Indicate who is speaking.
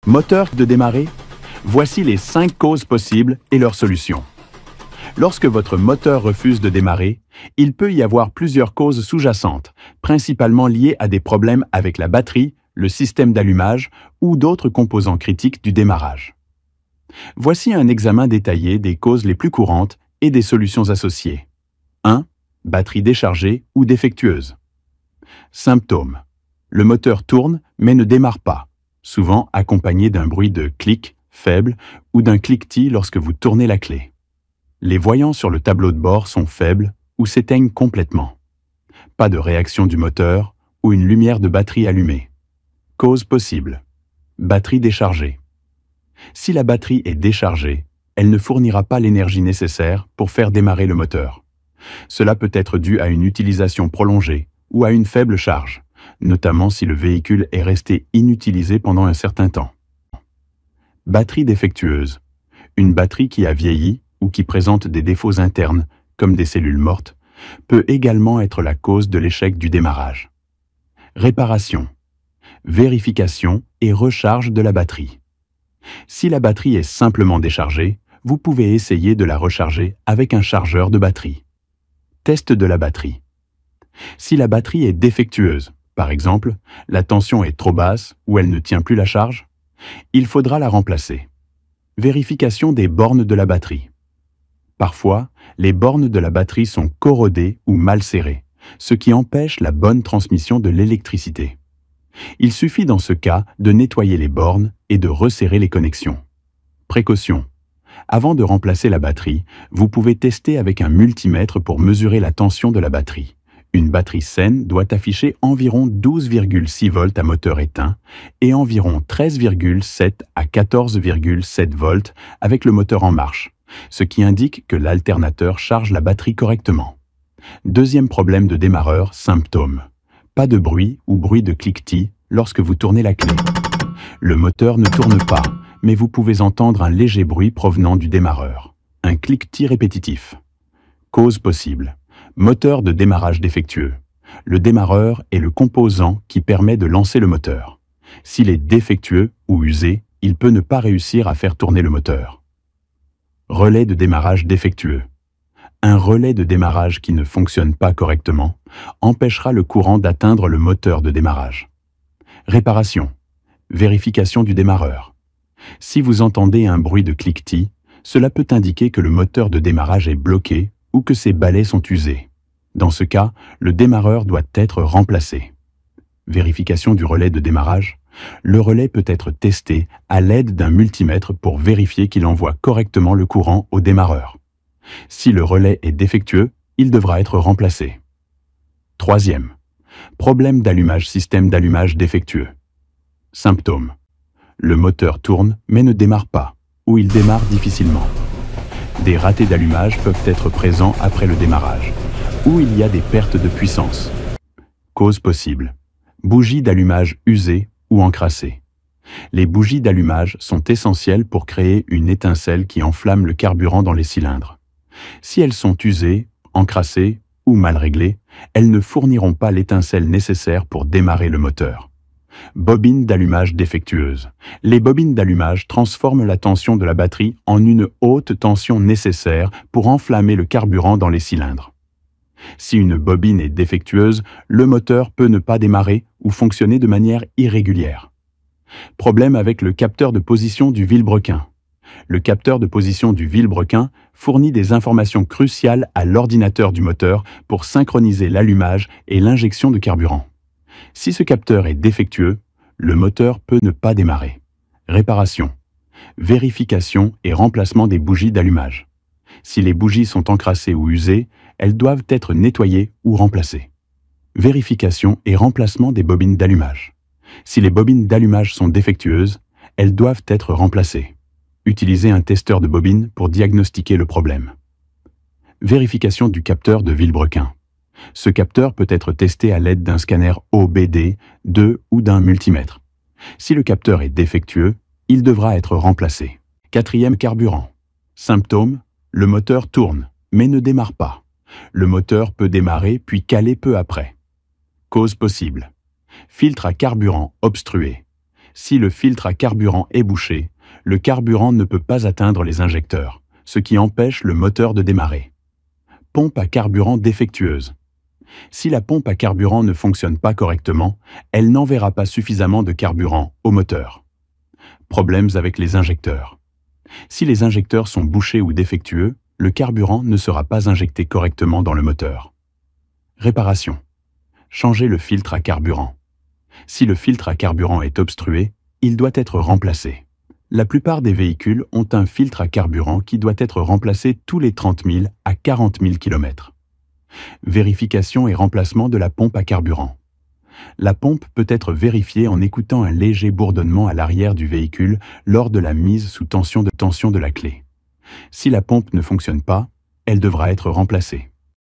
Speaker 1: Moteur de démarrer? Voici les 5 causes possibles et leurs solutions. Lorsque votre moteur refuse de démarrer, il peut y avoir plusieurs causes sous-jacentes, principalement liées à des problèmes avec la batterie, le système d'allumage ou d'autres composants critiques du démarrage. Voici un examen détaillé des causes les plus courantes et des solutions associées. 1. Batterie déchargée ou défectueuse. Symptômes. Le moteur tourne mais ne démarre pas, souvent accompagné d'un bruit de clic faible ou d'un cliquetis lorsque vous tournez la clé. Les voyants sur le tableau de bord sont faibles ou s'éteignent complètement. Pas de réaction du moteur ou une lumière de batterie allumée. Cause possible. Batterie déchargée. Si la batterie est déchargée, elle ne fournira pas l'énergie nécessaire pour faire démarrer le moteur. Cela peut être dû à une utilisation prolongée ou à une faible charge, notamment si le véhicule est resté inutilisé pendant un certain temps. Batterie défectueuse. Une batterie qui a vieilli ou qui présente des défauts internes, comme des cellules mortes, peut également être la cause de l'échec du démarrage. Réparation. Vérification et recharge de la batterie. Si la batterie est simplement déchargée, vous pouvez essayer de la recharger avec un chargeur de batterie. Test de la batterie. Si la batterie est défectueuse, par exemple, la tension est trop basse ou elle ne tient plus la charge, il faudra la remplacer. Vérification des bornes de la batterie. Parfois, les bornes de la batterie sont corrodées ou mal serrées, ce qui empêche la bonne transmission de l'électricité. Il suffit dans ce cas de nettoyer les bornes et de resserrer les connexions. Précaution. Avant de remplacer la batterie, vous pouvez tester avec un multimètre pour mesurer la tension de la batterie. Une batterie saine doit afficher environ 12,6 volts à moteur éteint et environ 13,7 à 14,7 volts avec le moteur en marche, ce qui indique que l'alternateur charge la batterie correctement. Deuxième problème de démarreur, symptômes. Pas de bruit ou bruit de cliquetis lorsque vous tournez la clé. Le moteur ne tourne pas, mais vous pouvez entendre un léger bruit provenant du démarreur. Un cliquetis répétitif. Cause possible. Moteur de démarrage défectueux. Le démarreur est le composant qui permet de lancer le moteur. S'il est défectueux ou usé, il peut ne pas réussir à faire tourner le moteur. Relais de démarrage défectueux. Un relais de démarrage qui ne fonctionne pas correctement empêchera le courant d'atteindre le moteur de démarrage. Réparation. Vérification du démarreur. Si vous entendez un bruit de cliquetis, cela peut indiquer que le moteur de démarrage est bloqué ou que ses balais sont usés. Dans ce cas, le démarreur doit être remplacé. Vérification du relais de démarrage. Le relais peut être testé à l'aide d'un multimètre pour vérifier qu'il envoie correctement le courant au démarreur. Si le relais est défectueux, il devra être remplacé. Troisième. Problème d'allumage, système d'allumage défectueux. Symptômes. Le moteur tourne mais ne démarre pas, ou il démarre difficilement. Des ratés d'allumage peuvent être présents après le démarrage, ou il y a des pertes de puissance. Cause possible. Bougies d'allumage usées ou encrassées. Les bougies d'allumage sont essentielles pour créer une étincelle qui enflamme le carburant dans les cylindres. Si elles sont usées, encrassées ou mal réglées, elles ne fourniront pas l'étincelle nécessaire pour démarrer le moteur. Bobines d'allumage défectueuses. Les bobines d'allumage transforment la tension de la batterie en une haute tension nécessaire pour enflammer le carburant dans les cylindres. Si une bobine est défectueuse, le moteur peut ne pas démarrer ou fonctionner de manière irrégulière. Problème avec le capteur de position du vilebrequin. Le capteur de position du vilebrequin fournit des informations cruciales à l'ordinateur du moteur pour synchroniser l'allumage et l'injection de carburant. Si ce capteur est défectueux, le moteur peut ne pas démarrer. Réparation. Vérification et remplacement des bougies d'allumage. Si les bougies sont encrassées ou usées, elles doivent être nettoyées ou remplacées. Vérification et remplacement des bobines d'allumage. Si les bobines d'allumage sont défectueuses, elles doivent être remplacées. Utilisez un testeur de bobines pour diagnostiquer le problème. Vérification du capteur de vilebrequin. Ce capteur peut être testé à l'aide d'un scanner OBD, ou d'un multimètre. Si le capteur est défectueux, il devra être remplacé. Quatrième, carburant. Symptômes, le moteur tourne, mais ne démarre pas. Le moteur peut démarrer puis caler peu après. Cause possible. Filtre à carburant obstrué. Si le filtre à carburant est bouché, le carburant ne peut pas atteindre les injecteurs, ce qui empêche le moteur de démarrer. Pompe à carburant défectueuse. Si la pompe à carburant ne fonctionne pas correctement, elle n'enverra pas suffisamment de carburant au moteur. Problèmes avec les injecteurs. Si les injecteurs sont bouchés ou défectueux, le carburant ne sera pas injecté correctement dans le moteur. Réparation. Changer le filtre à carburant. Si le filtre à carburant est obstrué, il doit être remplacé. La plupart des véhicules ont un filtre à carburant qui doit être remplacé tous les 30 000 à 40 000 km. Vérification et remplacement de la pompe à carburant. La pompe peut être vérifiée en écoutant un léger bourdonnement à l'arrière du véhicule lors de la mise sous tension de la clé. Si la pompe ne fonctionne pas, elle devra être remplacée.